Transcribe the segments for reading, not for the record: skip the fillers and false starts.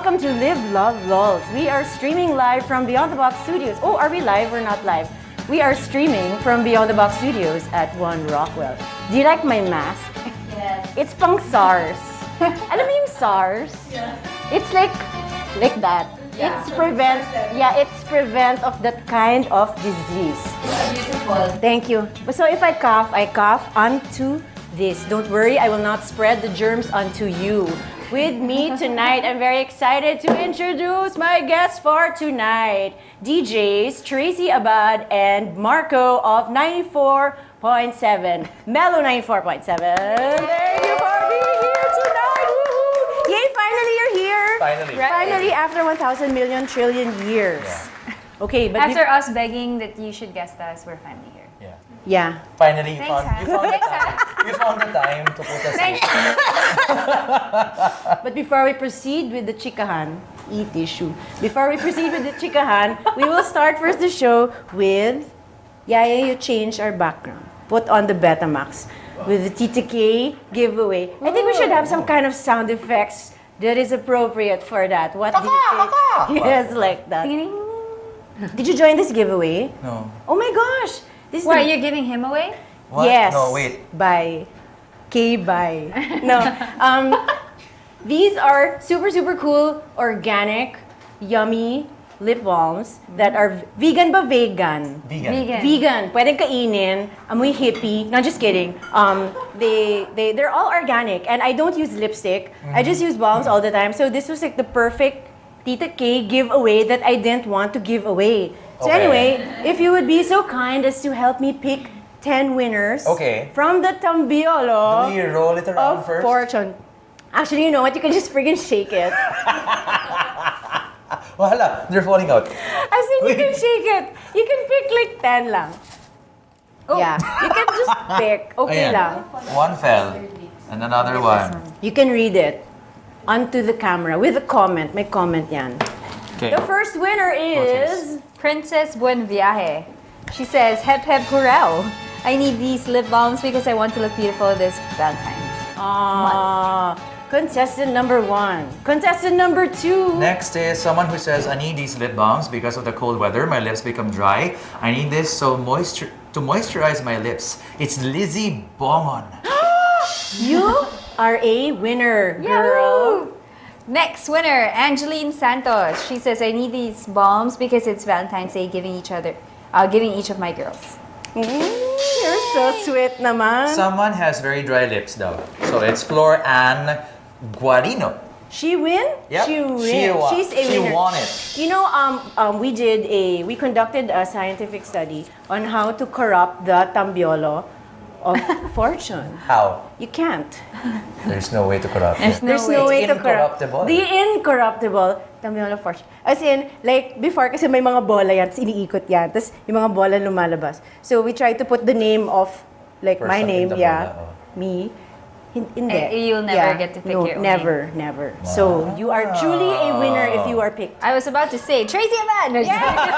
welcome to Live, Love, LOLz. We are streaming live from Beyond the Box Studios. Oh, are we live? We're not live. We are streaming from Beyond the Box Studios at One Rockwell. Do you like my mask? Yes. It's pang SARS. Alam mo yung SARS? Yeah. It's like that. Yeah. It's prevent of that kind of disease. Beautiful. Thank you. So if I cough onto this. Don't worry, I will not spread the germs onto you. With me tonight, I'm very excited to introduce my guests for tonight. DJs Tracy Abad and Marco of 94.7. Mellow 94.7. Thank you for being here tonight. Woo-hoo. Yay, finally you're here. Finally. Right. Finally, after 1,000 million trillion years. Yeah. Okay, but After us begging that you should guest us, we're finally here. Yeah. yeah. Finally, you Thanks, found the time to put us Thanks. here. But before we proceed with the chikahan, tissue. Before we proceed with the chikahan, we will start first the show with Yaya, you change our background. Put on the Betamax with the Tita K giveaway. I think we should have some kind of sound effects that is appropriate for that. What do you think? Yes, like that. Did you join this giveaway? No. Oh my gosh! This is Why, the- you're giving him away? What? Yes. No, wait. Bye. Bye. No. These are super cool, organic, yummy lip balms that are vegan ba vegan? Vegan. Vegan. Pwedeng kainin. Amoy hippie. No, just kidding. They're all organic, and I don't use lipstick. I just use balms all the time. So this was like the perfect Tita K giveaway that I didn't want to give away. So Okay. anyway, if you would be so kind as to help me pick 10 winners from the Tambiolo Do we roll it around of first? Fortune. Actually, you know what? You can just friggin' shake it. Wala, they're falling out. As in, you can shake it. You can pick like 10 lang. Oh. Yeah. You can just pick. Okay Ayan. lang. One fell, and another one. You can read it onto the camera with a comment. May comment yan. Okay. The first winner is... Princess Buen Viaje. She says, hep hep hurrah. I need these lip balms because I want to look beautiful this Valentine's. Contestant number 1. Contestant number 2. Next is someone who says, I need these lip balms because of the cold weather. My lips become dry. I need this to moisturize my lips. It's Lizzie Bomon. You are a winner, girl. Yahoo! Next winner, Angeline Santos. She says, I need these balms because it's Valentine's Day, giving each of my girls. You're so sweet naman. Someone has very dry lips though. So it's Flor Ann Guarino. She win? Yep. She win. She's a She winner. won it. You know, we conducted a scientific study on how to corrupt the Tambiolo of Fortune. How? You can't. There's no way to corrupt it. There's no way to corrupt. incorruptible. The incorruptible Tambiolo of Fortune. As in, like, before, kasi may mga bola yan, tapos iniikot yan, tapos yung mga bola lumalabas. So, we tried to put the name of, like, my Person in name, the yeah, bola, me. Hindi. You'll never get to pick your own never. So, you are truly a winner if you are picked. I was about to say, Tracy Abad! No, just kidding.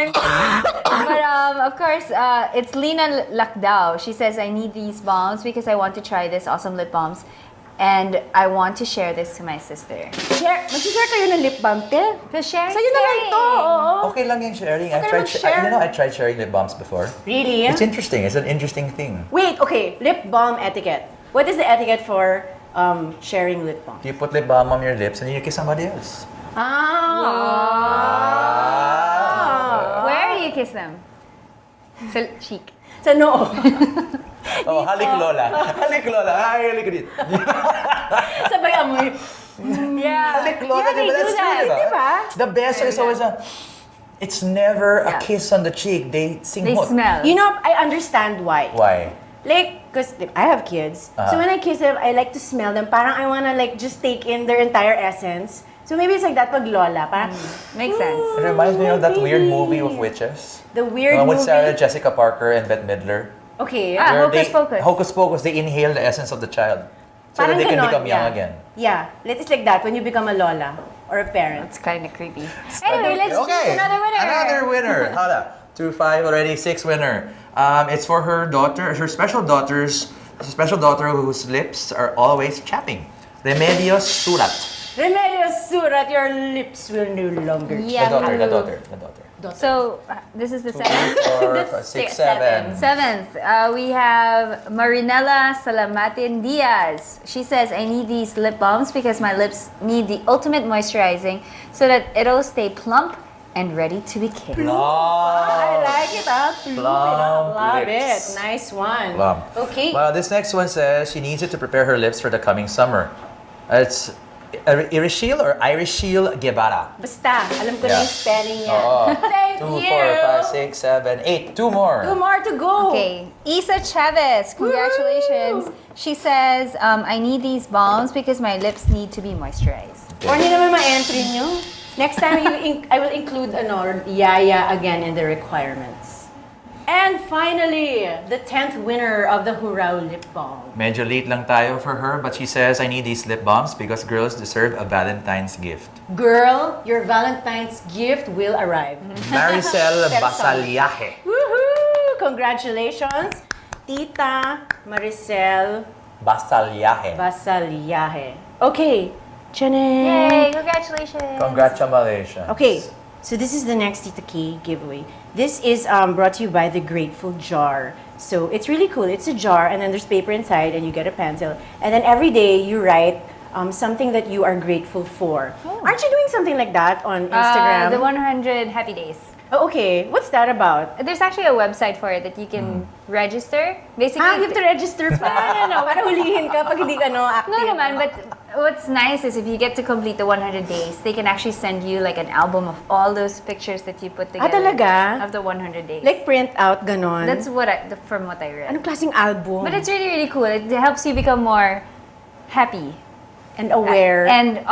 But of course, it's Lina Lakdao. She says, I need these balms because I want to try this awesome lip balms. And I want to share this to my sister. Mag-share kayo ng lip balm, te? The sharing. Sa'yo na lang to, oo. Okay lang yung sharing. Okay lang share. I tried sharing lip balms before. Really? It's interesting. It's an interesting thing. Wait, okay. Lip balm etiquette. What is the etiquette for sharing lip balm? You put lip balm on your lips and then you kiss somebody else. Where do you kiss them? Sa cheek. Sa noo. Oh, halik lola. Halik lola. Ay, halik dit. Sabay amoy. Yeah. Halik lola. Yeah, they diba? do That's that, true, diba? The best is always it's never a Yeah. kiss on the cheek. They sing They hot. smell. You know, I understand why. Why? Like, because I have kids. So when I kiss them, I like to smell them. Parang I wanna like just take in their entire essence. So maybe it's like that pag lola. Parang, Makes sense. It reminds me of that weird baby. movie of witches. The weird With movie. Sarah Jessica Parker and Bette Midler. Okay. Where Hocus Pocus. Hocus Pocus, they inhale the essence of the child. So that they can ganon, become young yeah. again. Yeah. It's like that when you become a lola or a parent. It's kind of creepy. Anyway, let's Okay. choose another winner. Another winner. Hold up. 2-5 already, 6 winner. It's for her daughter, her special daughter whose lips are always chapping. Remedios surat. Remedios surat, your lips will no longer Yeah. The daughter. So, this is the seventh. 4, 5, 6, 7. Seventh, we have Marinella Salamatin Diaz. She says, I need these lip balms because my lips need the ultimate moisturizing so that it'll stay plump and ready to be kissed. I like it, Plump Love lips. it. Nice one. Plump. Okay. Well, this next one says she needs it to prepare her lips for the coming summer. It's Irishil or Irishil Guevara. Basta, alam ko na Yeah. yung spelling yan. Oo. Thank 2, you. 4, 5, 6, 7, 8. 2 more. 2 more to go. Okay, Isa Chavez, congratulations. She says, I need these balms because my lips need to be moisturized. Or hindi naman ma-entry nyo. Next time, I will include Yaya again in the requirements. And finally, the 10th winner of the Hurrah Lip Balm. Medyo late lang tayo for her, but she says, I need these lip balms because girls deserve a Valentine's gift. Girl, your Valentine's gift will arrive. Maricel Basalyaje. Woohoo! Congratulations, Tita Maricel Basalyaje. Basalyaje. Okay, Chanel. Yay, congratulations. Congratulations. Okay, so this is the next Tita K giveaway. This is brought to you by the Grateful Jar. So it's really cool. It's a jar, and then there's paper inside, and you get a pencil. And then every day you write something that you are grateful for. Oh. Aren't you doing something like that on Instagram? The 100 Happy Days. Oh, okay. What's that about? There's actually a website for it that you can register. Basically, You have to register pa. No, para hulihin ka pag hindi ka active. No naman, but what's nice is if you get to complete the 100 days, they can actually send you like an album of all those pictures that you put together. Talaga? Of the 100 days. Like print out, ganon. That's what from what I read. Anong klaseng album? But it's really, really cool. It helps you become more happy. And aware. And,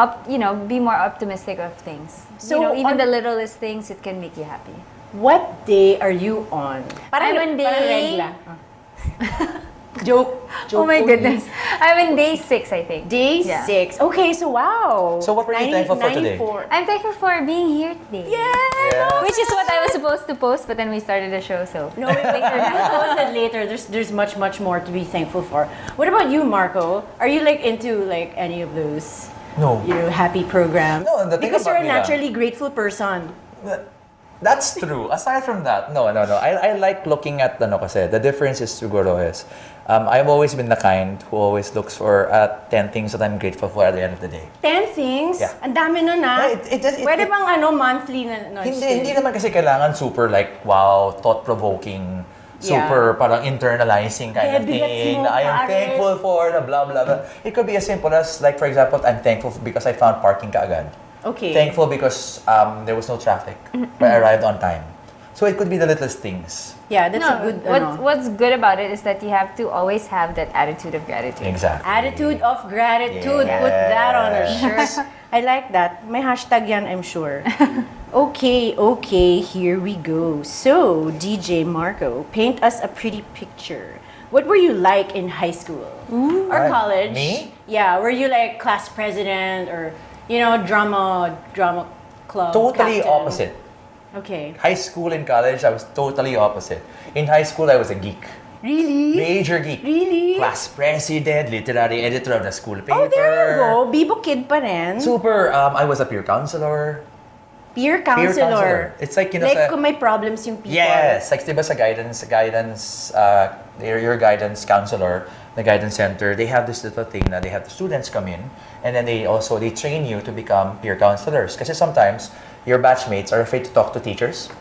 be more optimistic of things. So, even on- the littlest things, it can make you happy. What day are you on? I'm on day- Parang regla. Joke. Oh my only. goodness. I'm in day 6, I think. Day Yeah. 6. Okay, so wow. So what were you thankful for today? 94. I'm thankful for being here today. Yeah. Which is what I was supposed to post, but then we started the show, so. No, wait, I'll post it later. There's much more to be thankful for. What about you, Marco? Are you into any of those No. happy programs? No, the thing because you're a about me lang- naturally grateful person. That's true. Aside from that, no. I like looking at kasi. The difference is siguro is, I've always been the kind who always looks for 10 things that I'm grateful for at the end of the day. 10 things? Yeah. Ang dami nun Yeah, it- Pwede bang monthly na? No, Hindi naman kasi kailangan super wow, thought-provoking, super parang internalizing kind of Heavy gets thing mo, na I am pare. thankful for, na blah, blah, blah. It could be as simple as, for example, I'm thankful because I found parking kaagad. Okay. Thankful because there was no traffic. But I arrived on time. So it could be the littlest things. Yeah, that's a good What's good about it is that you have to always have that attitude of gratitude. Exactly. attitude of gratitude. Yeah. Put that on a shirt. I like that. May hashtag yan, I'm sure. Okay, here we go. So, DJ Marco, paint us a pretty picture. What were you like in high school or college? Me? Yeah, were you class president or drama club? Totally captain? opposite. Okay. High school and college, I was totally opposite. In high school, I was a geek. Really? Major geek. Really? Class president, literary editor of the school paper. Oh, there you go. Bibo kid pa rin. Super, I was a peer counselor. Peer counselor. It's like, Kung may problems yung people. Yes, diba sa your guidance counselor, the guidance center, they have this little thing na they have the students come in and then they train you to become peer counselors. Kasi sometimes, your batchmates are afraid to talk to teachers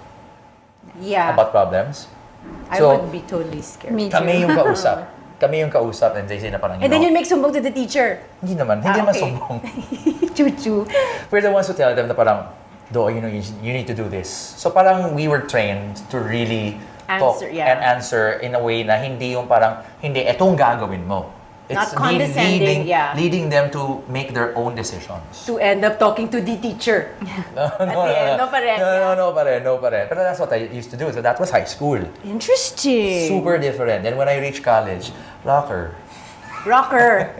Yeah. about problems. I So, would be totally scared. Me too. Kami yung kausap. Kami yung kausap and they say na parang, And then you make sumbong to the teacher. hindi naman okay. sumbong. Chuchu. We're the ones who tell them na parang, you need to do this. So parang we were trained to really talk Answer, yeah. and answer in a way na hindi yung parang, hindi, etong gagawin mo. Not condescending, yeah. Leading them to make their own decisions. To end up talking to the teacher. No pa rin. But that's what I used to do. So that was high school. Interesting. Super different. Then when I reached college, rocker, Rocker.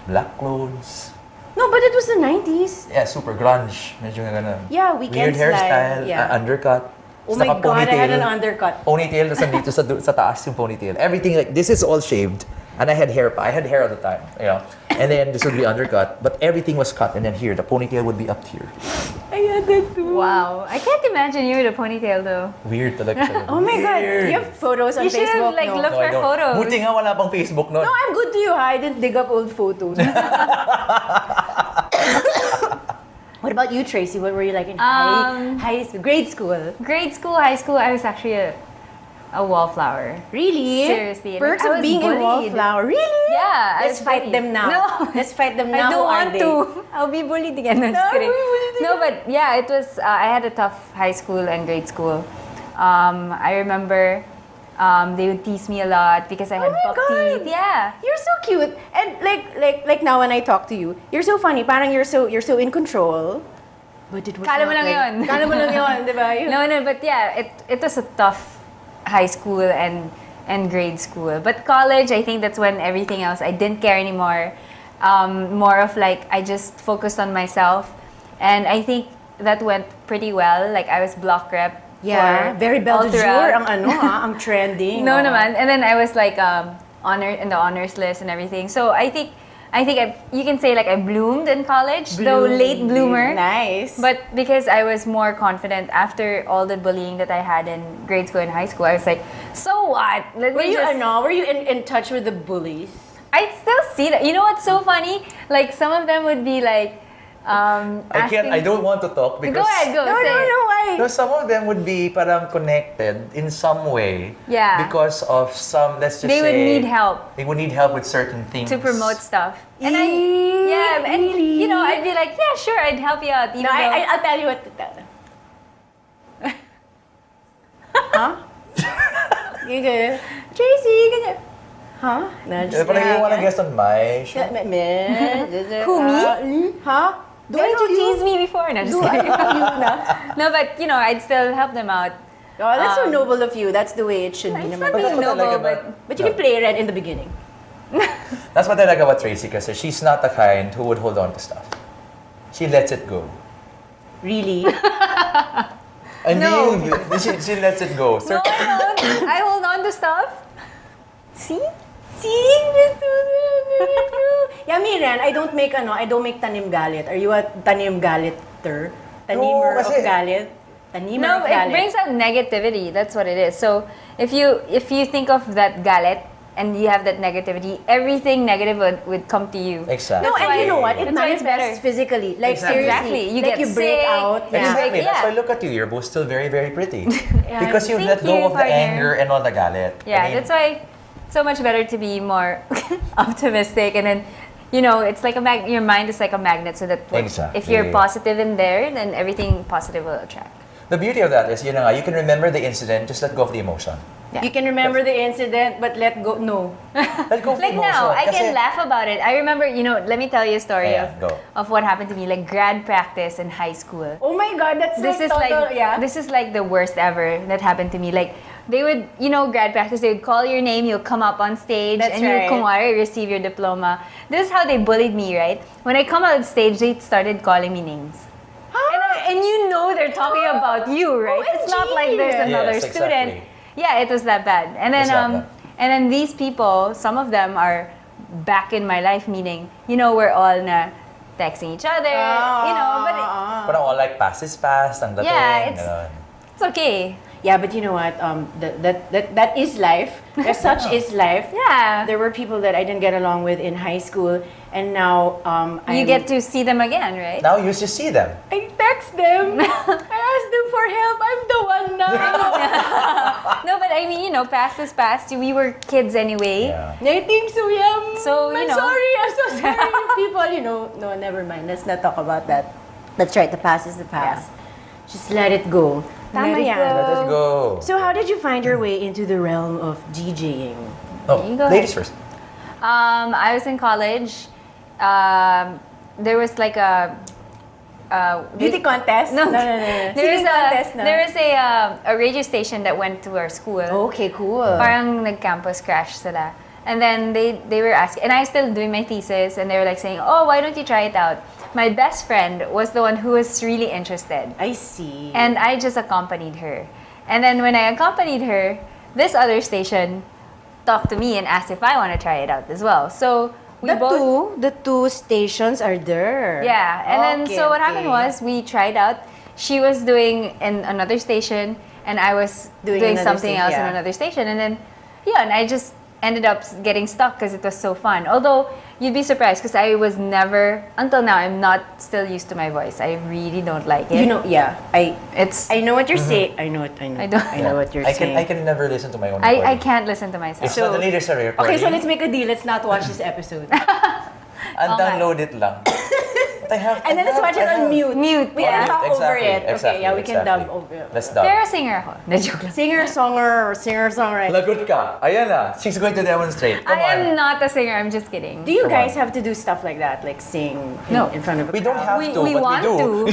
black clothes. No, but it was the 90s. Yeah, super grunge. Medyo nga ganun. Yeah, weekend Weird style. hairstyle, Yeah. Undercut. Oh my God, I had an undercut. Ponytail, tapos nandito sa taas yung ponytail. Everything this is all shaved. And I had hair pa. I had hair at the time, you know. And then this would be undercut, but everything was cut. And then here, the ponytail would be up here. I had that too. Wow. I can't imagine you with a ponytail though. Weird talaga. Oh my God. Weird. You have photos on You should Facebook? have like no? looked No, I for don't. photos. Buti nga wala pang Facebook noon. No, I'm good to you, ha? I didn't dig up old photos. What about you, Tracy? What were you like in grade school? Grade school, high school, I was actually a wallflower. Really? Seriously. Perks I of was being a bullied. wallflower. Really? Yeah. I Let's was fight bullied. them now. No. Let's fight them now. I don't Who are want they? to. I'll be bullied again. No, just kidding. No, but yeah, it was. I had a tough high school and grade school. I remember they would tease me a lot because I had buck teeth. Yeah. You're so cute. And like now when I talk to you, you're so funny. Parang you're so in control. But it was Kala mo not lang like, yun. Kala mo lang yun, di ba? No, but yeah, it was a tough high school and grade school. But college, I think that's when everything else, I didn't care anymore. More of like, I just focused on myself. And I think that went pretty well. Like, I was block rep. Yeah, for very belle de Ultra. jour ang ang trending. No naman. And then I was like in the honors list and everything. So I think you can say like I bloomed in college, though late bloomer. Nice. But because I was more confident after all the bullying that I had in grade school and high school, I was like, so what? Were you in touch with the bullies? I still see that. You know what's so funny? Like some of them would be like, I don't want to talk because... Go ahead, go. No, say it. why? No, some of them would be parang connected in some way. Yeah. Because of some, let's just They say... would need help They would need help with certain things. to promote stuff. And Really? you know, I'd be like, yeah, sure, I'd help you out. Even No, though, I'll tell you what to tell them. Huh? You go, Tracy, ganyan. Huh? No, just But you want to guess on my show? Who, me? Huh? didn't you tease me before? No, just kidding. No, but you know, I'd still help them out. Oh, that's so noble of you. That's the way it should be. It's naman. not being But that's what I noble, like but But you can play red in the beginning. That's what I like about Tracy kasi she's not the kind who would hold on to stuff. She lets it go. Really? And No. she lets it go. no, I don't. I hold on to stuff. See? Yeah, me rin. I don't make tanim galit. Are you a tanim galiter? Tanimer of kasi- galit? Tanimer No, of it galit. brings out negativity. That's what it is. So if you think of that galit and you have that negativity, everything negative would come to you. Exactly. No, That's and you why- know what? It that's why it's manifests better. physically. Like Exactly. seriously. You like get you break sick. out. Yeah. Exactly. Yeah. That's why look at you. You're both still very, very pretty. Because you Thank let go you, of the partner. anger and all the galit. Yeah, I mean, that's why it's so much better to be more optimistic, and then you know it's like your mind is like a magnet, so that if you're Exactly. positive in there, then everything positive will attract. the beauty of that is, you can remember the incident, just let go of the emotion. You can remember the incident, but let go. No. Let go of Like the emotion. now, I can Kasi- laugh about it. I remember, let me tell you a story Ayan, go. of what happened to me, like grad practice in high school. Oh my God, that's This is total, yeah. this is like the worst ever that happened to me. Like they would, grad practice, they would call your name, you'll come up on stage, That's and you right. kunwari receive your diploma. This is how they bullied me, right? When I come out on stage, they started calling me names. And they're talking about you, right? It's not like there's OMG. another Yes, student. exactly. Yeah, it was that bad. And then It's that bad. and then these people, some of them are back in my life, meaning, we're all na texting each other, but Parang all like past is past, ang dating, Yeah, it's- ganon. it's okay. Yeah, but you know what? That is life. Such is life. Yeah. There were people that I didn't get along with in high school, and now You get to see them again, right? Now you just see them. I text them. I ask them for help. I'm the one now. No, but I mean, past is past. We were kids anyway. Yeah. I think so. Yeah. So, I'm sorry. I'm so sorry. People, no, never mind. Let's not talk about that. That's right. The past is the past. Just let it go. Tama Let it yan. go. Let it go. So how did you find your way into the realm of DJing? You go Ladies ahead. first. I was in college. There was like a Beauty contest? No. There There is was contest, no? there was a radio station that went to our school. Okay, cool. Parang nag-campus crash sila. And then they were asking, and I was still doing my thesis, and they were like saying, oh, why don't you try it out? My best friend was the one who was really interested. I see. And I just accompanied her. And then when I accompanied her, this other station talked to me and asked if I want to try it out as well. So we The two stations are there. Yeah, and then Okay, so what happened okay. was we tried out. She was doing in another station, and I was Doing doing another something station, else yeah. in another station, and then and I just ended up getting stuck because it was so fun. Although you'd be surprised because I was never until now I'm not still used to my voice. I really don't like it. You know, yeah. I know what you're saying. I know. I don't- I know what you're saying. I can never listen to my own I recording. can't listen to myself. It's suddenly there's a recording. Okay, so let's make a deal. Let's not watch this episode. I'll download it lang. But And then let's watch it on mute. Mute. We can talk over Exactly, it. Okay, exactly, yeah, we can exactly. dub over it. Let's dub. Pero singer ako. Na joke lang. Singer-songwriter. Lagot ka. Ayan na. She's going to demonstrate. Come I am on. not a singer. I'm just kidding. Do you Come guys on. have to do stuff like that? Like sing No. in front of a We don't crowd? have to, we but want we do. to.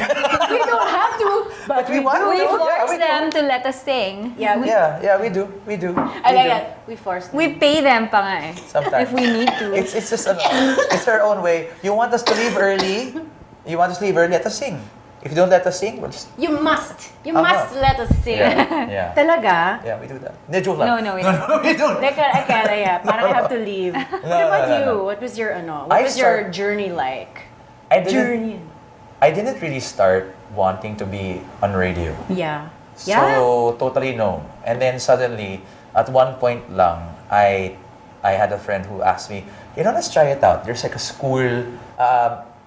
We don't have to, but we want do. We Yeah, force we do. them to let us sing. Yeah, we, Yeah, we do. We do. I We like do. that. We force them. We pay them pa nga eh. Sometimes. If we need to. It's just it's our own way. You want us to leave early? You want us to leave early? Let us sing. If you don't let us sing, we'll just... You must. You Tama. must let us sing. Yeah. Talaga? Yeah, we do that. Hindi, joke lang. No, we don't. we don't. Like, I can't, yeah. Parang I have to leave. What about no, you? no. What was your, What I was your start- journey like? I didn't, Journey. I didn't really start wanting to be on radio. Yeah. Yeah? So, totally no. And then suddenly, at one point lang, I had a friend who asked me, let's try it out. There's like a school,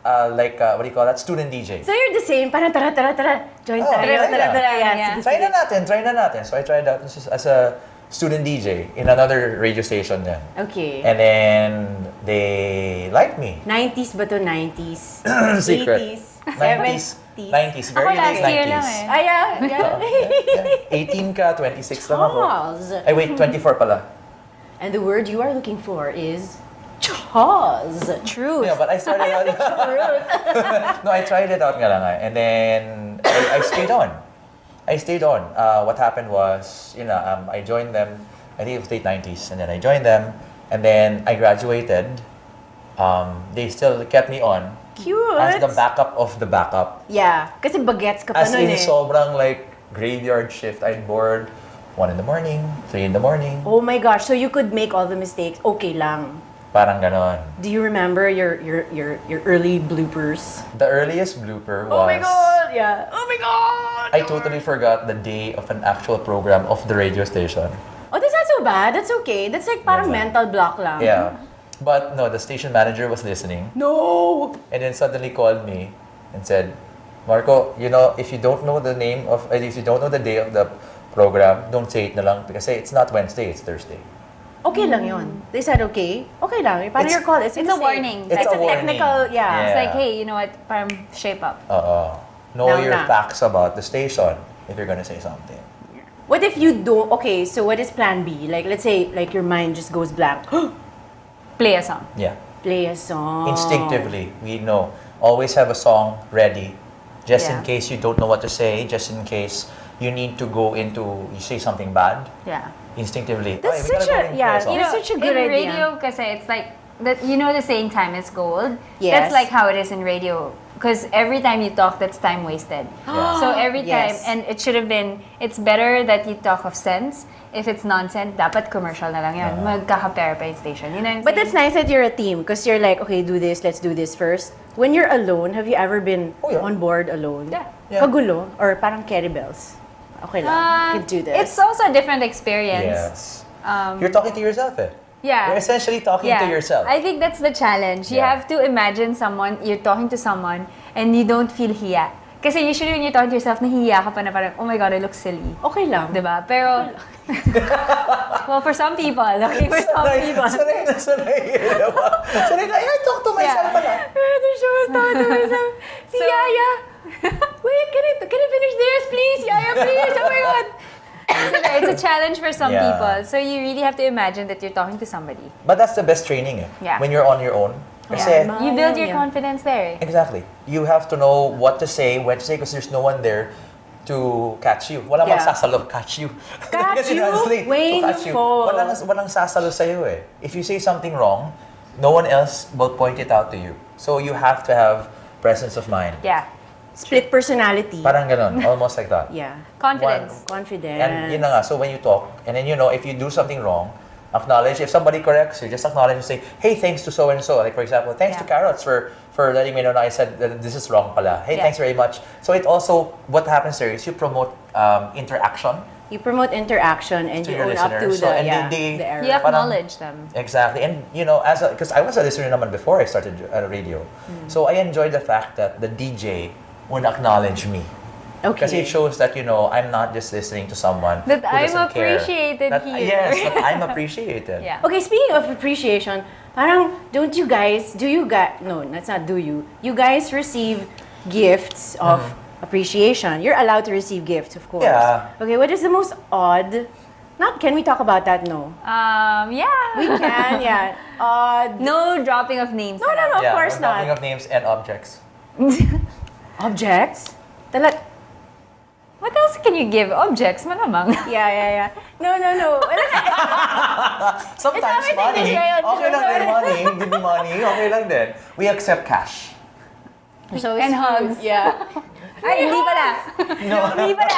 what do you call that? Student DJ. So you're the same. Parang tara. Join Oh, tayo. yeah. Tara. Yeah. Yeah. Try na natin. So I tried out as a student DJ in another radio station then. Okay. And then they liked me. 90s ba to? 90s? Secret. 80s? 90s. 70s? 90s. Ako Very last late year 90s. lang eh. Ah, yeah. 18 ka, 26 lang ako. Charles. Ay, wait, 24 pala. And the word you are looking for is Charles. Truth. Yeah, but I started out. No, I tried it out nga lang. And then I stayed on. What happened was, I joined them, I think it was late 90s, and then I joined them, and then I graduated. They still kept me on Cute. as the backup of the backup. Yeah. Kasi bagets ka pa As nun in, eh. sobrang like graveyard shift. I'd board 1 in the morning, 3 in the morning. Oh my gosh. So you could make all the mistakes. Okay lang. Parang ganon. Do you remember your early bloopers? The earliest blooper was... Oh my god. Yeah. Oh my god. I totally forgot the day of an actual program of the radio station. Oh, that's not so bad. That's okay. That's like parang Yeah. mental block lang. Yeah. But no, the station manager was listening No. and then suddenly called me and said, Marco, if you don't know the name of, if you don't know the day of the program, don't say it na lang because say it's not Wednesday, it's Thursday. Okay lang yun. They said okay. Okay lang. Parang It's- your call. It's It's a warning. It's It's a a warning. technical, yeah. It's Yeah. like, hey, you know what? Parang shape up. Know Now your na. facts about the station if you're gonna say something. What if you don't? Okay, so what is plan B? Like, let's say, like your mind just goes blank. Play a song. Yeah. Play a song. Instinctively, we know. Always have a song ready, just in Yeah. case you don't know what to say, just in case you need to go into, you say something bad, Yeah. instinctively. That's "Ay, we gotta such go a- and play yeah, song." you know, such a good in idea. radio, kasi it's like, that the saying time is gold. Yes. That's like how it is in radio. Because every time you talk, that's time wasted. Yeah. So every time, Yes. and it should have been, it's better that you talk of sense. If it's nonsense, dapat commercial na lang yun. Magkaka-pair pa yung station. You know what I'm But saying? that's nice that you're a team because you're like, okay, do this, let's do this first. When you're alone, have you ever been Oh, yeah. on board alone? Yeah. Yeah. Kagulo? Or parang carry bells? Okay lang, you can do this. It's also a different experience. Yes. Um, You're talking to yourself, eh? yeah. You're essentially talking to yourself. I think that's the challenge. You Yeah. have to imagine you're talking to someone and you don't feel hiya. Kasi usually when you're talking to yourself, nahihiya ka pa na parang, oh my God, I look silly. Okay lang. Diba? Pero, well, for some people, okay, for some people. Sanay na. Sanay na, I talk to myself Yeah. pala. The show is talking to myself. Si So- Yaya! Wait, can I finish this, please? Yaya, please! Oh my God! So, it's a challenge for some Yeah. people. So you really have to imagine that you're talking to somebody. But that's the best training, eh? Yeah. When you're on your own. Kasi, Yeah. You build your Yeah. confidence there. exactly. You have to know what to say, when to say, because there's no one there to catch you. Walang Yeah. magsasalo, catch you. Catch Kasi you honestly, when to catch you fall. Walang sasalo sa'yo, eh. If you say something wrong, no one else will point it out to you. So you have to have presence of mind. Yeah. Split personality. Parang ganon, almost like that. Yeah. Confidence. Confidence. And yun na nga, so when you talk, and then if you do something wrong, Acknowledge. If somebody corrects you, just acknowledge and say, hey, thanks to so-and-so. Like, for example, thanks to Carrots for letting me know I said that this is wrong pala. Hey, thanks very much. So it also, what happens there is you promote interaction. You promote interaction and To you your own up to listeners. the, So, and the error. You acknowledge them. Exactly. And, you know, because I was a listener naman before I started radio. So I enjoyed the fact that the DJ would acknowledge me. Okay. Because it shows that, you know, I'm not just listening to someone That who I'm doesn't care. appreciated here. Yes, that I'm appreciated. Yeah. Okay, speaking of appreciation, parang, do you guys, no, that's not do you. You guys receive gifts of appreciation. You're allowed to receive gifts, of course. Yeah. Okay, what is the most odd? Can we talk about that? No. Yeah. We can, yeah. Odd. No dropping of names. No, of course no not. dropping of names and objects. Objects? What else can you give? Objects, malamang. Yeah. No. Sometimes It's money. everything is right. Okay lang din money. Give me money. Okay lang din. We accept cash. So And hugs. Yeah. Ay, hindi pala. No. Hindi pala.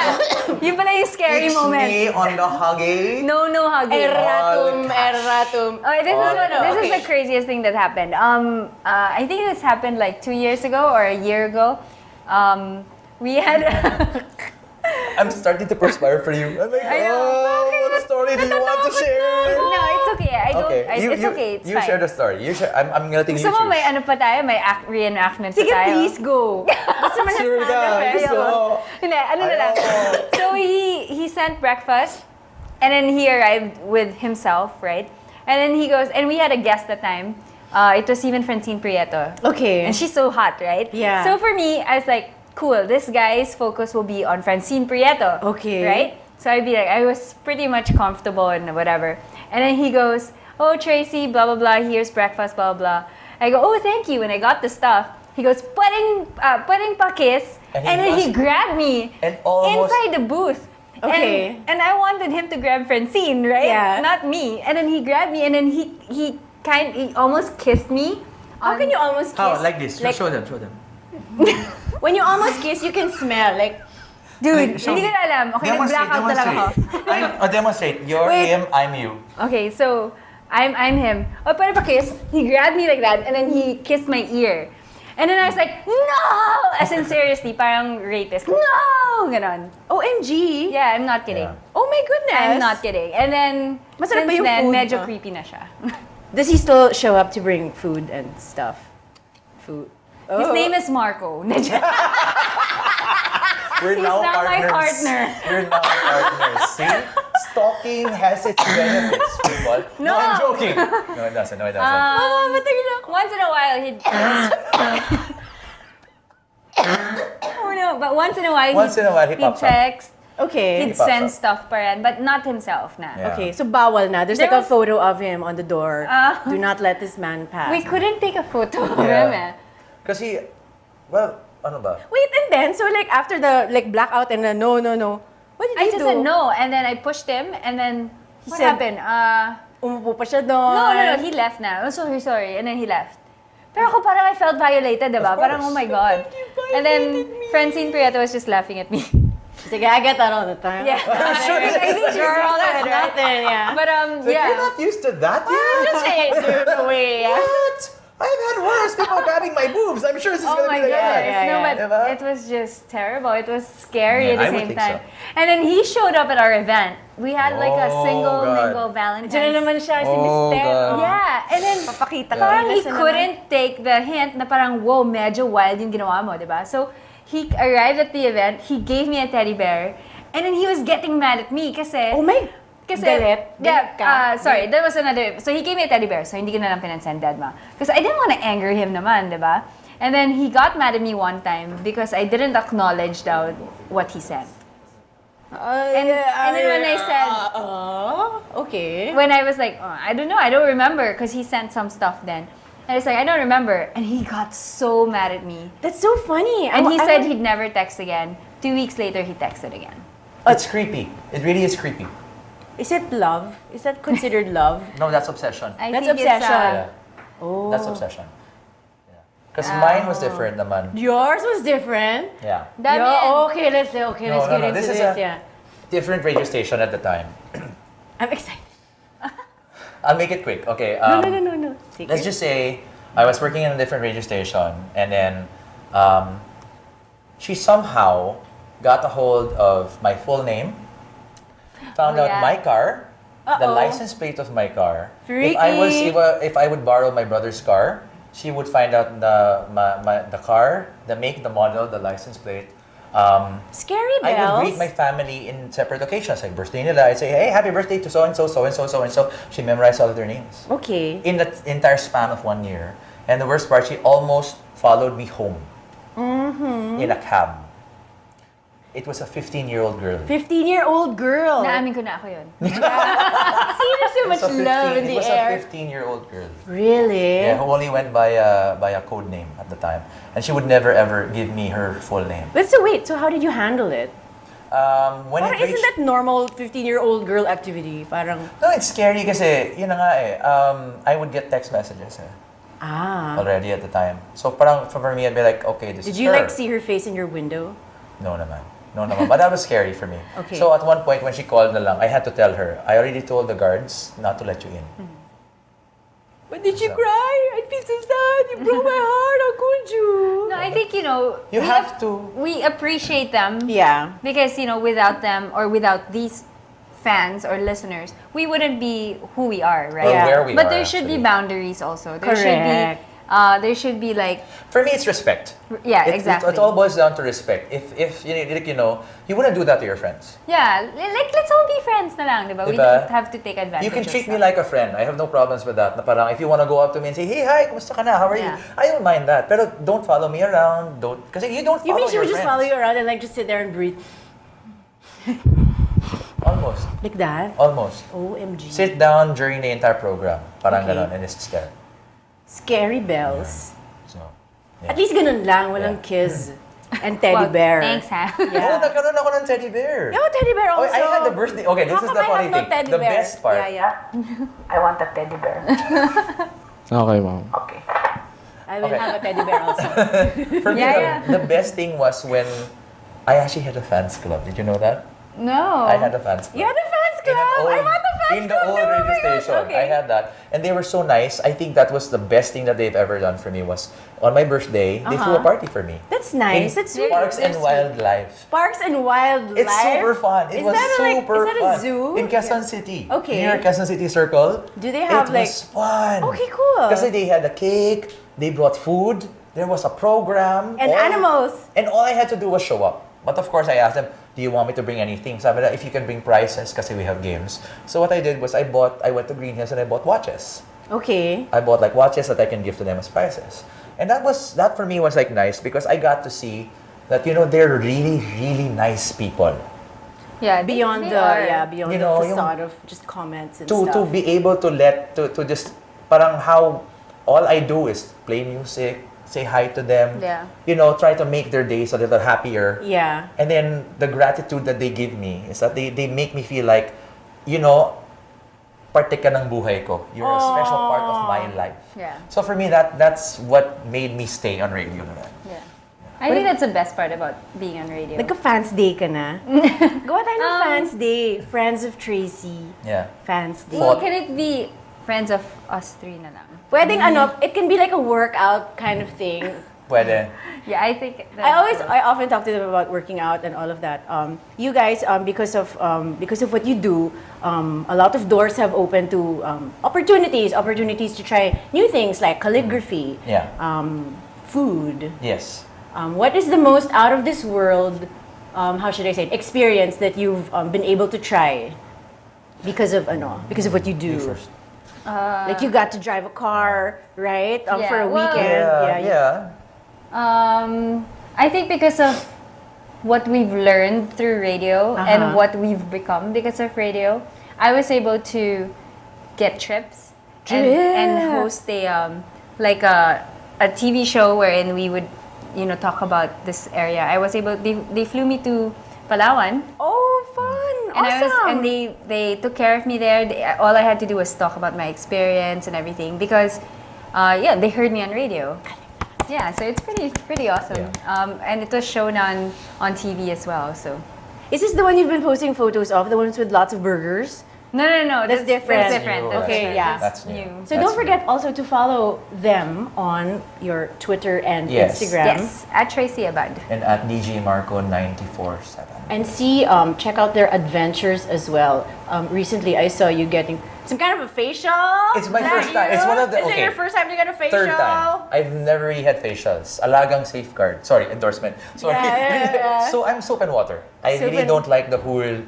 Yun pala yung scary It's moment. me on the hugging. No hugging. Erratum. Okay, this is the craziest thing that happened. I think this happened like 2 years ago or a year ago. We had I'm starting to perspire for you. I'm like, what story do you want to share? No, it's okay. I don't. Okay, It's okay. It's you fine. share the story. You share. I'm letting you Gusto mo choose. may ano pa tayo? May reenactment pa Sige, tayo? please go. Gusto mo na Sure ka. Gusto. Hindi, ano na lang. Ayoko. So he sent breakfast and then he arrived with himself, right? And then he goes, and we had a guest that time. It was even Francine Prieto. Okay. And she's so hot, right? Yeah. So for me, I was like, cool, this guy's focus will be on Francine Prieto. Okay. Right? So I'd be like, I was pretty much comfortable and whatever. And then he goes, oh, Tracy, blah, blah, blah, here's breakfast, blah, blah. I go, oh, thank you. And I got the stuff. He goes, pwedeng pa-kiss. And then he grabbed me And almost- inside the booth. Okay. And I wanted him to grab Francine, right? Yeah. Not me. And then he grabbed me and then he almost kissed me. How can you almost kiss? How? Like this. Like, Show them. when you almost kiss, you can smell. Like, Dude, Show hindi me. ko na alam. Okay, nag-blackout talaga ako. Demonstrate. You're Wait. him, I'm you. Okay, so I'm him. Oh, pwede pa kiss? He grabbed me like that and then he kissed my ear. And then I was like, no! As in seriously, parang rapist. No! Ganon. OMG. Yeah, I'm not kidding. Yeah. Oh my goodness. I'm not kidding. And then, Masarap ba since yung then, food medyo mo? creepy na siya. Does he still show up to bring food and stuff? Food. His Oh. name is Marco. We're He's now not my partners. partner. We're now partners. See? Stalking has its benefits, people. No, I'm joking. No, it doesn't. Once in a while, he'd... oh no, but once in a while, he he'd pops up. text, Okay. he'd He pops send up. stuff pa rin, but not himself na. Yeah. Okay, so bawal na. There's There like a was- photo of him on the door. Do not let this man pass. We couldn't take a photo of Yeah. him eh. Because he, well, ano ba? Wait, and then, so like after the like blackout and the no. What did I he just do? said no, and then I pushed him, and then He what said- happened? Umupo pa siya doon. No, he left na. Oh, sorry, and then he left. Pero ako parang I felt violated, diba? Of Parang, course. oh my God. And then Francine Prieto was just laughing at me. Sige, I get that all the time. Yeah. I think you're all of it, right? Nothing, yeah. But Like, yeah. you're not used to that yet? Just say it the way, yeah. What? I've had worse people grabbing my boobs. I'm sure this is Oh gonna my be like goodness. that. No, but Diba? it was just terrible. It was scary Yeah, at I the would same think time. so. And then he showed up at our event. We had like a Oh, single God. mingle Valentine's. Diyan na naman siya, si Oh, Mister. God. Yeah, and then Papakita ka. parang he Nasa naman. couldn't take the hint na parang, wow, medyo wild yung ginawa mo, di ba? So, he arrived at the event, he gave me a teddy bear, and then he was getting mad at me kasi... Oh my, Kasi, galit? Galit ka? Sorry, that was another... So, he gave me a teddy bear, so hindi ko na lang pinansin, Dedma. Because I didn't want to anger him naman, di ba? And then, he got mad at me one time because I didn't acknowledge down what he sent. And then when I said... okay. When I was like, oh, I don't know, I don't remember, because he sent some stuff then. And I was like, I don't remember. And he got so mad at me. That's so funny. And he said he'd never text again. 2 weeks later, he texted again. It's creepy. It really is creepy. Is it love? Is that considered love? No, that's obsession. I That's think obsession. Yeah. Oh. That's obsession. Because mine was different naman. Yours was different. Yeah. Dami Yo, yan. okay, let's No, get no, into this this. is a- Yeah. Different radio station at the time. I'm excited. I'll make it quick. Okay. No. Take Let's it. just say I was working in a different radio station, and then she somehow got a hold of my full name, found Oh, out yeah. my car, the Uh-oh. license plate of my car. Freaky. If I would borrow my brother's car, she would find out the car, the make, the model, the license plate. Scary I bells. would greet my family in separate occasions, like birthday nila. I'd say, hey, happy birthday to so and so, so and so, so and so. She memorized all of their names Okay. in the entire span of 1 year. And the worst part, she almost followed me home in a cab. It was a 15-year-old girl. 15-year-old girl. Naamin ko na ako yun. See, there's so much love in It the was air. a 15-year-old girl. Really? Yeah, who only went by a code name at the time. And she would never ever give me her full name. But so wait, so how did you handle it? When Parang it isn't reached, that normal 15-year-old girl activity? Parang, no, it's scary kasi, yun na nga eh, I would get text messages already at the time. So parang for me, I'd be like, okay, this Did is you her. like see her face in your window? No naman. No naman. But that was scary for me. Okay. So at one point when she called na lang, I had to tell her, I already told the guards not to let you in. But did you cry? I feel so sad. You broke my heart. How could you? No, I think, you know, You have to. we appreciate them. Yeah. Because, you know, without them or without these fans or listeners, we wouldn't be who we are, right? Or Yeah. where we But are, there should be actually. boundaries also. Correct. There should be like, For me, it's respect. yeah, It exactly. all boils down to respect. If you know, you wouldn't do that to your friends. Yeah, like let's all be friends na lang, diba? We Diba? don't have to take advantage. You can of treat me stuff. like a friend. I have no problems with that. Na parang if you want to go up to me and say, hey, hi, kumusta ka na? How are Yeah. you? I don't mind that. Pero don't follow me around. Because you don't follow You mean she your would just friends. follow you around and like just sit there and breathe? Almost. Like that? Almost. OMG. Sit down during the entire program. Parang Okay. ganon. And it's there. Scary bells. So, At least ganun lang, walang Yeah. kiss and teddy Well, bear. Thanks, ha? Oh, nagkaroon ako ng teddy bear. Yeah, teddy bear Oh, also. I had the birthday. Okay, this How is come the I funny have no thing. teddy The bear? best part. Yeah. I want a teddy bear. Okay, ma'am. Okay. I will Okay. have a teddy bear also. For me, Yeah, the best thing was when I actually had a fans club. Did you know that? No. I had a fans club. You had a fans In an club? old- I want a fans in the club old too. Oh radio my gosh, station. okay. I had that. And they were so nice. I think that was the best thing that they've ever done for me was on my birthday, they threw a party for me. That's nice. In That's sweet. Parks and That's Wildlife. sweet. Parks and Wildlife. It's super fun. It Is was that like- super is that fun. a zoo? In Quezon City. Okay. Near Quezon City Circle. Do they have, it like- was fun. Okay, cool. Kasi they had a cake, they brought food, there was a program. And animals. And all I had to do was show up. But of course, I asked them, do you want me to bring anything? Sabi nila, if you can bring prizes, kasi we have games. So what I did was I went to Green Hills and I bought watches. Okay. I bought like watches that I can give to them as prizes. And that for me was like nice because I got to see that, you know, they're really, really nice people. Yeah, Beyond they are. beyond You the know, facade of just comments and To stuff. be able to to just, parang how all I do is play music, say hi to them, Yeah. you know, try to make their days a little happier. Yeah. And then the gratitude that they give me is that they make me feel like, you know, parte ka ng buhay ko. You're a special part of my life. Yeah. So for me, that's what made me stay on radio. Yeah. I think that's the best part about being on radio. Nagka-fans day ka na. Gawa tayo ng fans day. Friends of Tracy. Yeah. Fans day. Well, can it be friends of us three na lang? Pwedeng it can be like a workout kind of thing. Pwede. Yeah, I think I often talk to them about working out and all of that. You guys, because of what you do, a lot of doors have opened to opportunities to try new things like calligraphy, Yeah. food. Yes. What is the most out of this world, how should I say it, experience that you've been able to try because of what you do? You first. Like you got to drive a car, right? Yeah, For a well- weekend. Yeah. I think because of what we've learned through radio and what we've become because of radio, I was able to get trips and host a TV show wherein we would, you know, talk about this area. I was able. They flew me to Palawan. Oh, fun! And Awesome! they took care of me there. All I had to do was talk about my experience and everything because, they heard me on radio. Yeah, so it's pretty awesome. Yeah. And it was shown on TV as well. So Is this the one you've been posting photos of? The ones with lots of burgers? No. That's different. That's different. New. Okay, yeah. That's new. So That's don't forget also to follow them on your Twitter and Yes. Instagram. Yes, at Tracy Abad. And at DJ Marco 947. And check out their adventures as well. Recently, I saw you getting some kind of a facial. It's my Is that first time. you? It's one of the- Is it okay. your first time to get a facial? Third time. I've never really had facials. Alagang safeguard. Sorry, endorsement. Sorry. Yeah. So I'm soap and water. I Soap really and- don't like the whole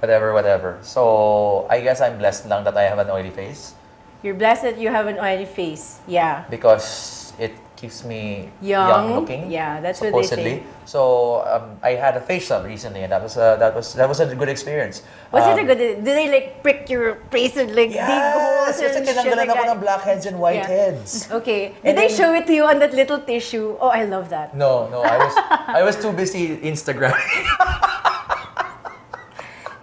whatever. So I guess I'm blessed lang that I have an oily face You're blessed that you have an oily face. Yeah. because it keeps me Young. young looking. Yeah, that's what they supposedly. say. So I had a facial recently, and that was a good experience. Was it a good? Did they like prick your face and like dig holes Yes, kasi and shit tinanggalan like ako that? ng blackheads and whiteheads. Okay. Did And they then- show it to you on that little tissue? Oh, I love that. No, I was too busy Instagram.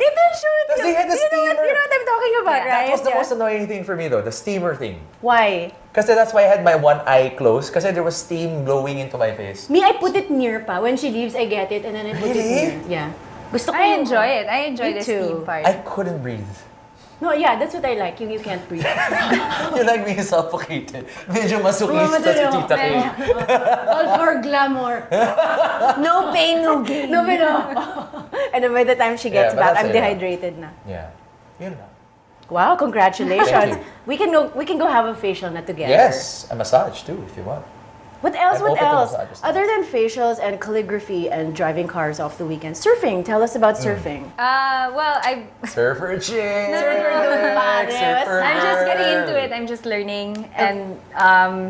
They didn't show it to Kasi you. they had the You know steamer. what I'm talking about, Yeah. right? That was the Yeah. most annoying thing for me though, the steamer thing. Why? Kasi that's why I had my one eye closed kasi there was steam blowing into my face. Me, I put it near pa. When she leaves, I get it and then I put it Really? near. Yeah. Gusto ko I yung- enjoy it. I enjoy Me the too. steam part. I couldn't breathe. No, yeah, that's what I like. You can't breathe. You like being suffocated. Medyo masokista si Tita K. All for glamour. No pain, no gain. No, pero... And then by the time she gets Yeah, but back, that's I'm it. dehydrated na. Yeah. Yun lang. Wow, congratulations. Thank you. We can go have a facial na together. Yes, a massage too if you want. What else? I'm What open to else? massages. Other than facials and calligraphy and driving cars off the weekend, surfing. Tell us about surfing. Well, Surfer chick. Surfer. I'm just getting into it. I'm just learning, and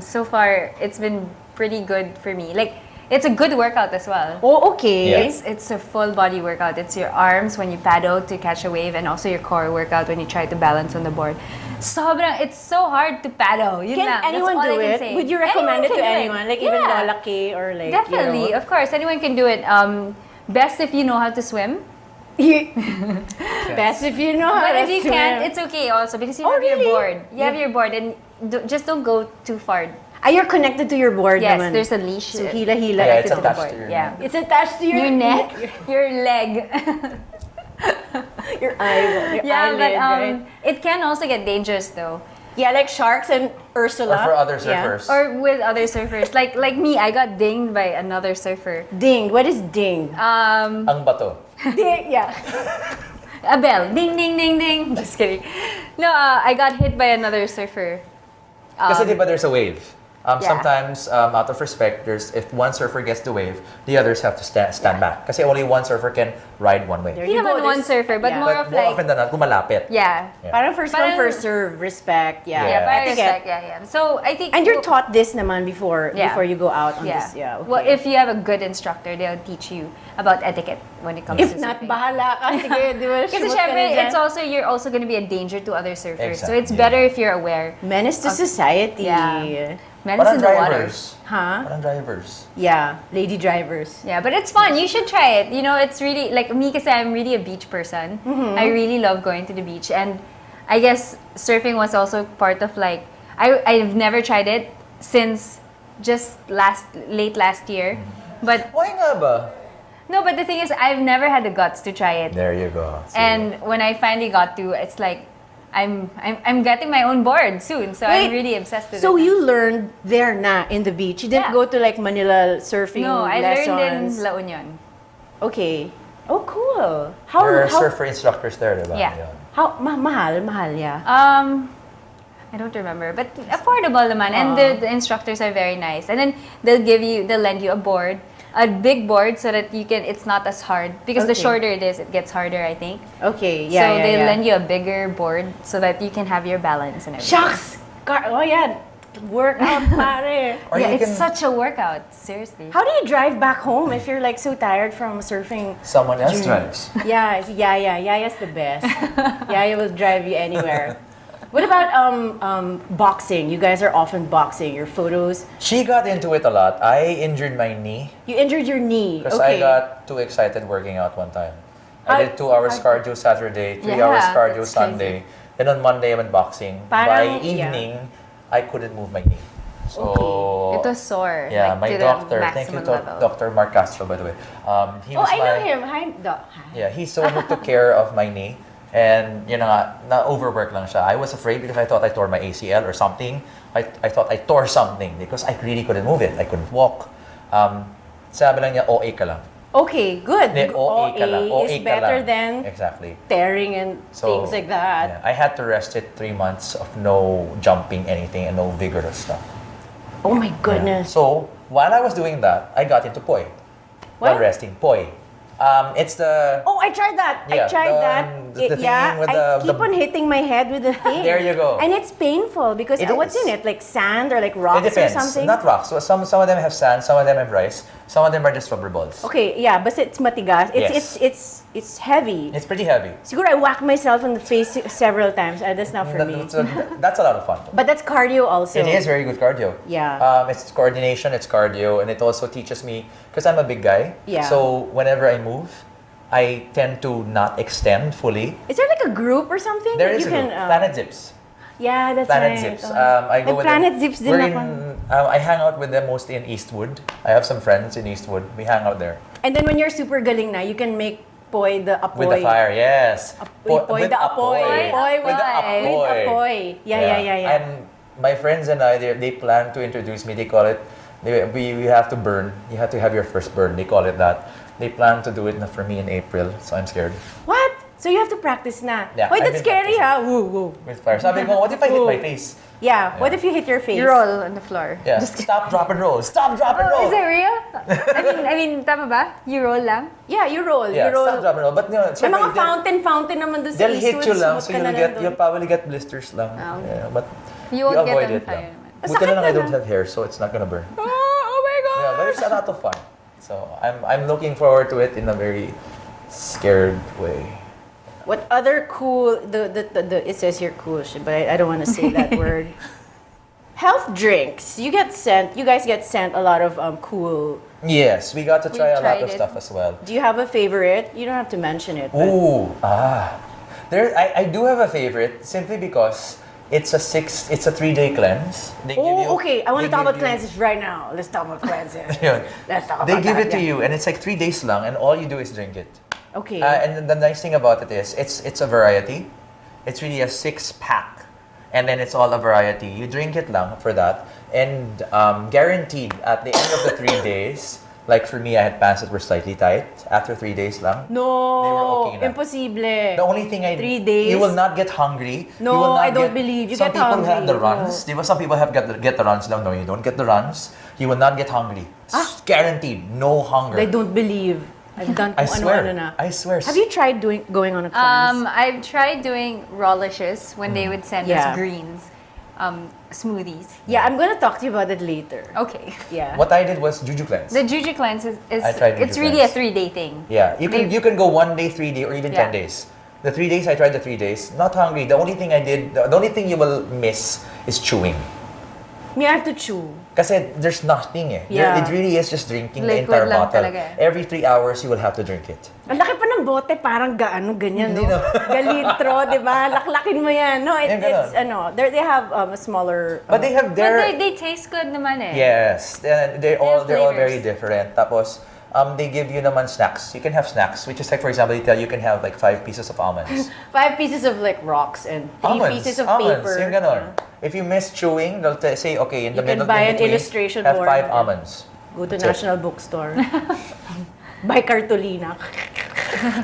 so far it's been pretty good for me. Like, it's a good workout as well. Oh, okay. Yeah. It's a full body workout. It's your arms when you paddle to catch a wave, and also your core workout when you try to balance on the board. It's so hard to paddle. Yun Can lang. That's anyone all I do can it? say. Would you recommend it Anyone to can do anyone? Like even Yeah. Lola K or like Definitely, of course, anyone can do it. Best if you know how to swim. Best if you know how But to if you swim. can't, it's okay also because you Oh, have really? your board. You have your board, and just don't go too far. You're connected to your board Yes, naman. there's a leash. So hila-hila. Yeah, it's to the attached board. to your Yeah. It's attached to Your neck, your leg. your eyeball, your Yeah, eyelid, but right? it can also get dangerous though. Yeah, like sharks and Ursula. Or for other Yeah. surfers. Or with other surfers. Like me, I got dinged by another surfer. Ding. What is ding? Um, Ang bato. Ding. Yeah. a bell. Ding, ding, ding, ding. Just kidding. No, I got hit by another surfer. Kasi di ba there's a wave? Yeah. Sometimes, out of respect, if one surfer gets the wave, the others have to stand back. Kasi only one surfer can ride one wave. There Hindi you go, naman one there's- surfer, but yeah. more But of more like... often than not, kumalapit. Yeah. Yeah. Parang first come, Parang- first serve. Respect. Yeah. Yeah, parang Etiquette. respect. Yeah. So, I think... And you're taught this naman before Yeah. before you go out on Yeah. this. Yeah. Okay. Well, if you have a good instructor, they'll teach you about etiquette when it comes If to not, surfing. bahala ka. Sige, di ba? Kasi shoot ka syempre, na dyan. it's also, you're also going to be a danger to other surfers. So Exactly. it's better if you're aware. Menace to society. Yeah. Men Parang in the water. drivers. Huh? Parang drivers. Yeah. Lady drivers. Yeah, but it's fun. You should try it. You know, it's really, like me kasi I'm really a beach person. I really love going to the beach. And I guess surfing was also part of like, I've never tried it since just late last year. But Why nga ba? no, but the thing is, I've never had the guts to try it. There you go. See? And when I finally got to, it's like I'm getting my own board soon, so Wait, I'm really obsessed with So it. you learned there na in the beach. You didn't Yeah. go to like Manila surfing No, I lessons. learned in La Union. Okay. Oh, cool. How There are how surfer instructors there, diba? Yeah. Yun. how mahal, yeah. I don't remember, but affordable naman, and the instructors are very nice. And then they'll lend you a board, a big board, so that you can. It's not as hard because the Okay. shorter it is, it gets harder. I think. Okay, So yeah, they yeah. lend you a bigger board so that you can have your balance and everything. Shucks! Oh yeah, workout pare. Or Yeah, you it's can- such a workout. Seriously. How do you drive back home if you're like so tired from surfing? Someone else drives. Yeah, Yaya's the best. Yaya will drive you anywhere. What about boxing? You guys are often boxing. Your photos. She got into it a lot. I injured my knee You injured your knee. because Okay. I got too excited working out one time. How- I did 2 hours cardio Saturday, 3 Yeah, hours cardio it's Sunday. Then on Monday I went boxing. Parang- By evening, I couldn't move my knee. So It was sore. yeah, like, my to the doctor. Thank you, maximum level. Dr. Mark Castro, by the way. He Oh, was I know my- him. Hi, Doc. Yeah, he's the one who took care of my knee And yun na nga, na-overwork lang siya. I was afraid because I thought I tore my ACL or something. I thought I tore something because I really couldn't move it. I couldn't walk. Sabi lang niya, OA ka lang. Okay, good. Hindi, OA ka lang. OA is ka better lang. than Exactly. tearing and things like that. Yeah, I had to rest it 3 months of no jumping anything and no vigorous stuff. Oh my Yeah. goodness. So, while I was doing that, I got into poi. What? While resting, poi. It's the... Oh, I tried that. I Yeah, tried that. the thing with I the- keep on hitting my head with the thing. There you go. And it's painful because It what's is. in it? Like sand or like It rocks or depends. something? Not rocks. So some of them have sand, some of them have rice, some of them are just rubber balls. Okay, yeah, but it's matigas. Yes. It's heavy. It's pretty heavy. Siguro I whacked myself in the face several times. That's not for me. That's a lot of fun. But that's cardio also. It is very good cardio. Yeah. It's coordination, it's cardio, and it also teaches me, because I'm a big guy, Yeah. so whenever I move, I tend to not extend fully. Is there like a group or something? There that is you a can, group, Planet Zips. Yeah, that's Planet right. Zips. Oh. I go with Planet them. Zips din We're ako. I hang out with them mostly in Eastwood. I have some friends in Eastwood. We hang out there. And then when you're super galing na, you can make poi the apoy. With the fire, yes. Poi the apoy. Poi With the with apoy. apoy. Yeah. And my friends and I, they plan to introduce me. They call it, we have to burn. You have to have your first burn. They call it that. They plan to do it for me in April, so I'm scared. What? So you have to practice na? Yeah, Wait, I've that's been scary ha. Woo, woo. With fire. Sabi ko, what if I hit my Woo. face? Yeah, what if you hit your face? You roll on the floor. Yeah. Stop, drop, and roll. Stop, drop, and roll. Oh, is it real? I mean, tama ba? You roll lang? Yeah, you roll. Yeah, you roll. stop, drop, and roll. But May syempre, mga fountain naman doon sa they'll hit Eastwood. you lang, smooth so ka na you'll nandun. probably get blisters lang. Oh. Yeah, but You won't get avoid on it fire lang. naman. Buti Sakit na lang I na don't na. have hair, so it's not gonna burn. Oh my God! Yeah, but it's a lot of fun. So I'm looking forward to it in a very scared way. What other cool, it says here cool, but I don't want to say that word. Health drinks. You guys get sent a lot of cool. Yes, we got to try a lot tried of it. stuff as well. Do you have a favorite? You don't have to mention it. But I do have a favorite simply because it's a 3-day cleanse. They give you- okay. I want they to talk give about you- cleanses right now. Let's talk about cleanses. Yun. Let's talk about They give that, it to yeah. you, and it's like 3 days long, and all you do is drink it. Okay. And the nice thing about it is, it's a variety. It's really a 6-pack, and then it's all a variety. You drink it lang for that, and guaranteed at the end of the 3 days. Like for me, I had pants that were slightly tight after 3 days lang. no, They were okay na. imposible. The only thing 3 days. you will not get hungry. No, You will not I don't believe. You some get people have hungry. the runs. No. Some people have get the runs lang. No, you don't get the runs. You will not get hungry. Guaranteed, no hunger. I don't believe. I've done I kung swear. ano-ano na. I swear. Have you tried going on a cleanse? I've tried doing rollishes when they would send Yeah. us greens, smoothies. Yeah, I'm gonna talk to you about it later. Okay. Yeah. What I did was Juju cleanse. The Juju cleanse is I tried Juju it's really a cleanse. 3-day thing. Yeah, you can go 1 day, 3 day, or even Yeah. 10 days. The 3 days I tried the 3 days. Not hungry. The only thing I did, the only thing you will miss is chewing. Me, I have to chew. Kasi there's nothing eh. Yeah. It really is just drinking the Liquid entire lang bottle. talaga eh. Every 3 hours you will have to drink it. Ang laki pa ng bote, parang gaano, ganyan, no? Galitro, di ba? Laklakin mo yan. No, Yung ganon. it's, they have a smaller... But they have But their they taste good naman eh. yes, they're all flavors. very different. Tapos they give you naman snacks. You can have snacks, which is like for example, they tell you can have like 5 pieces of almonds. 5 pieces of like rocks and 3 pieces of paper. Yung ganon. If you miss chewing, they'll say, okay, in the You can middle, buy in an between, illustration have board. 5 almonds. Go to That's it. National Bookstore. Buy cartolina.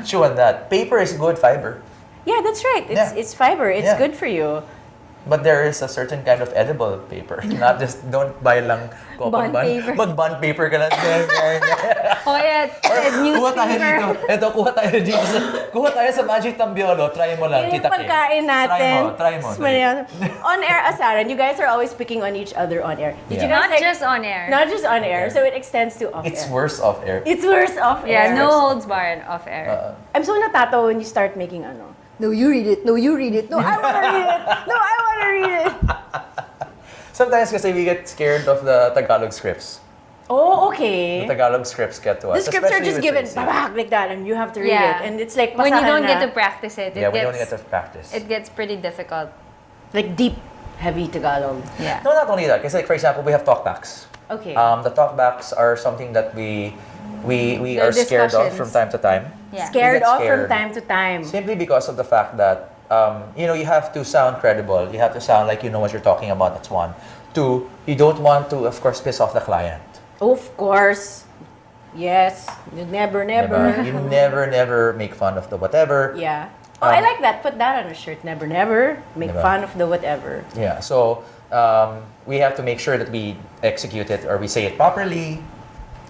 Chew on that. Paper is good fiber, Yeah, that's right. Yeah. It's fiber. It's Yeah. good for you. but there is a certain kind of edible paper. Not just don't buy lang Bond coconut bun. paper. Mag-bond paper ka lang. O kaya, Kuha tayo dito. newspaper. Ito, kuha tayo dito. Kuha tayo sa Magic Tambiolo. Try mo lang, Yung Tita K. pagkain natin. Try mo. On air, Asaran, you guys are always picking on each other on air. Did you Yeah. guys Not just on air. Not just on air, Okay. so it extends to off It's air. worse off air. It's worse off Yeah, air. no holds barred off air. I'm so natatawa when you start making ano. No, you read it. No, you read it. No, I wanna read it. No, I wanna read it. Sometimes kasi we get scared of the Tagalog scripts. Oh, okay. The Tagalog scripts get to The us. scripts are especially just with given Tracy. babak like that, and you have to read Yeah. it, and it's like When you pasahan don't na. get to practice it, Yeah, we don't get to practice. it gets pretty difficult. like deep, heavy Tagalog. Yeah. No, not only that. Kasi like, for example, we have talkbacks. Okay. The talkbacks are something that we we There are scared of discussions. from time to time. Yeah. Scared We get off from scared. time to time. Simply because of the fact that you have to sound credible. You have to sound like you know what you're talking about. That's one. Two, you don't want to, of course, piss off the client. Of course. Yes. You never. Diba? You never make fun of the whatever. Yeah. Oh, I like that. Put that on a shirt. Never make Diba? fun of the whatever. Yeah. So we have to make sure that we execute it or we say it properly,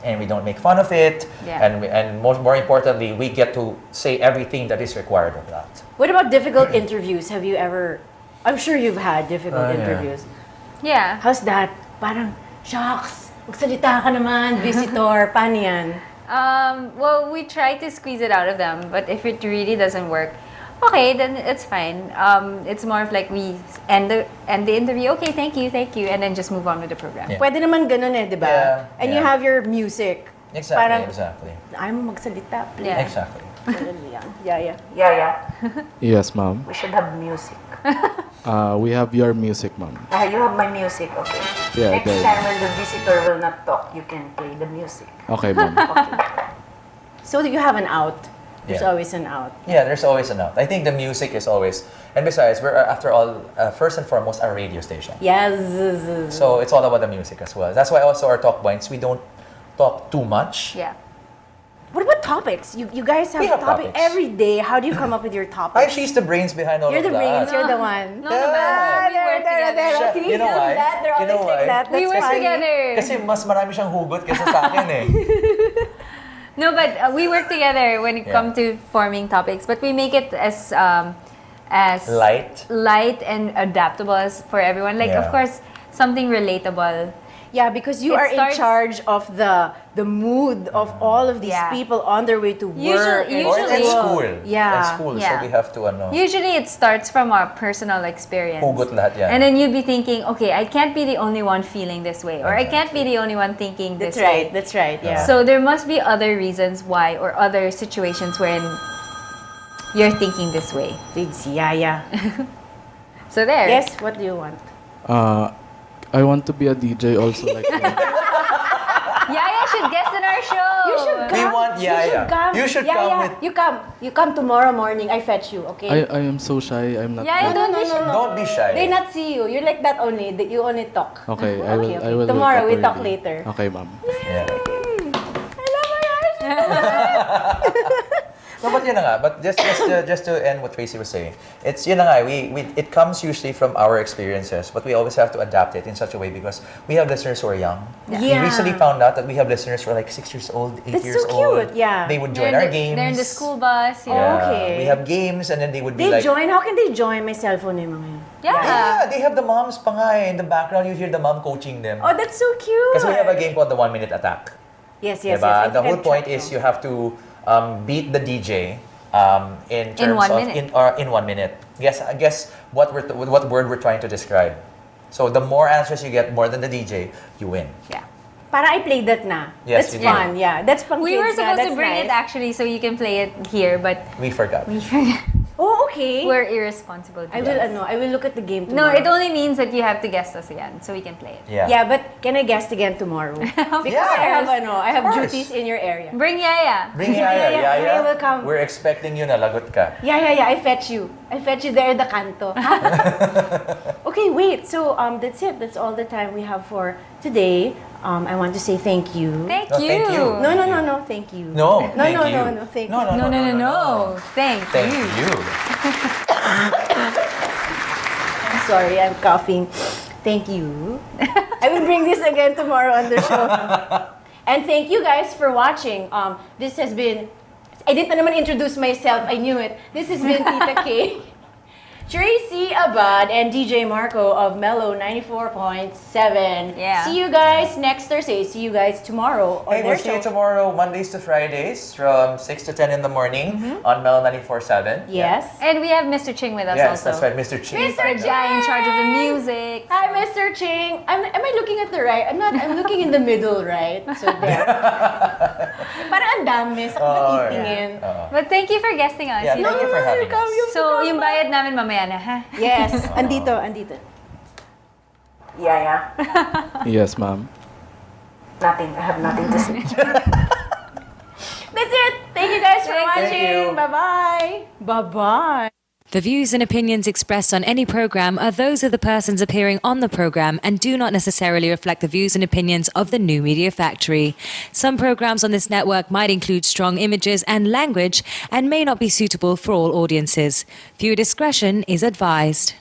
and we don't make fun of it. Yeah. And more importantly, we get to say everything that is required of that. What about difficult interviews? Have you ever... I'm sure you've had difficult Yeah. interviews. Yeah. How's that? Parang, shucks, magsalita ka naman, visitor, paano yan? Well, we try to squeeze it out of them, but if it really doesn't work, okay, then it's fine. It's more of like we end the interview. Okay, thank you, and then just move on with the program. Yeah. Pwede naman ganun eh, di ba? Yeah, And you yeah. have your music. Exactly. Parang, Exactly. ayaw mo magsalita, please. Yeah. Exactly. Yeah. Yes, ma'am. We should have music. We have your music, ma'am. You have my music, okay. Yeah, there. when the visitor will not talk, you can play the music. Okay, ma'am. So you have an out. There's Yeah. always an out. Yeah, there's always enough. I think the music is always, and besides, we're after all, first and foremost, a radio station. Yes. So it's all about the music as well. That's why also our talk points, we don't talk too much. Yeah. What about topics? You guys have, We have topics topics. every day. How do you come up with your topics? She's the brains behind all You're of the that. brains. You're the one. No, naman. We work together. Siya- you know why? They're You know always like why? that. We That's work funny. together. Kasi mas marami siyang hugot kaysa sa akin eh. No, but we work together when it Yeah. comes to forming topics, but we make it as Light. and adaptable as for everyone. Like, Yeah. of course, something relatable. Yeah, because you It are starts- in charge of the mood of all of these Yeah. people on their way to work. Usually- Or in school. Yeah. In school, so Yeah. we have to Usually, it starts from our personal experience. hugot lahat yan. And then you'd be thinking, okay, I can't be the only one feeling this way, or I can't be the only one thinking That's this right. way. That's right. Yeah. So there must be other reasons why, or other situations wherein you're thinking this way. It's Yaya. So there. Yes. What do you want? I want to be a DJ also like that. Yaya should guest in our show. You should come. We want Yaya. You should come Yaya, with- You come. You come tomorrow morning. I fetch you. Okay. I am so shy. I'm not. Yaya, good. don't be shy. Don't be shy. They not see you. You're like that only. That you only talk. Okay, I will. Okay. I will. Tomorrow wake we up talk early. later. Okay, ma'am. Yeah. I love my No, but yun na nga. But just to end what Tracy was saying, it's yun na nga. It comes usually from our experiences, but we always have to adapt it in such a way because we have listeners who are young. Yeah. We recently found out that we have listeners who are like 6 years old, 8 That's years so old. cute, yeah. They would They're join our in games. They're in the school bus, you know. Yeah. Okay. We have games and then they would be They like, join? How can they join? My cell phone yung mga yun. yeah, they have the moms pa nga eh. In the background, you hear the mom coaching them. Oh, that's so cute. Because we have a game called the 1 minute attack. Yes. Diba? I The think whole I've point checked is them. you have to beat the DJ in terms 1 of minute. in 1 minute. Guess what what word we're trying to describe. So the more answers you get, more than the DJ, you win. Yeah. Para I played that na. Yes, That's you did. fun. Yeah, that's pang We were kids na. supposed That's to bring nice. it actually so you can play it here, but We forgot. we forgot. Oh, okay. We're irresponsible. I will look at the game No, tomorrow. it only means that you have to guest us again so we can play it. Yeah. Yeah, but can I guest again tomorrow? Because Yeah. I have course. duties in your area. Bring Yaya. Bring Yeah, Yaya. Yaya will come. We're expecting you na lagot ka. Yeah. I fetch you. I fetch you there at the canto. Okay, wait. So that's it. That's all the time we have for today. I want to say thank you. Thank No, you. thank you. No. Thank you. No, No, thank no, you. no, thank No, you. No. Thank Thank you. you. I'm sorry, I'm coughing. Thank you. I will bring this again tomorrow on the show. And thank you guys for watching. This has been. I didn't naman introduce myself. I knew it. This has been Tita K, Tracy Abad, and DJ Marco of Mellow 94.7. Yeah. See you guys next Thursday. See you guys tomorrow on Hey, their we'll see show. you tomorrow, Mondays to Fridays, from 6 to 10 in the morning on Mel 94.7. Yes. And we have Mr. Ching with us Yes, also. that's right, Mr. Chi. Mr. Jai in charge of the music. Hi, Mr. Ching. Am I looking at the right? I'm not. I'm looking in the middle, right? So there. Parang ang dami sa katitingin. But thank you for guesting us. Yeah, You know? thank you for having us. So, yung bayad namin mamaya na, ha? Yes, andito. Yaya. Yes, ma'am. Nothing. I have nothing to say. Thank you guys for Thank watching. Bye-bye. Bye-bye. The views and opinions expressed on any program are those of the persons appearing on the program and do not necessarily reflect the views and opinions of the New Media Factory. Some programs on this network might include strong images and language and may not be suitable for all audiences. Viewer discretion is advised.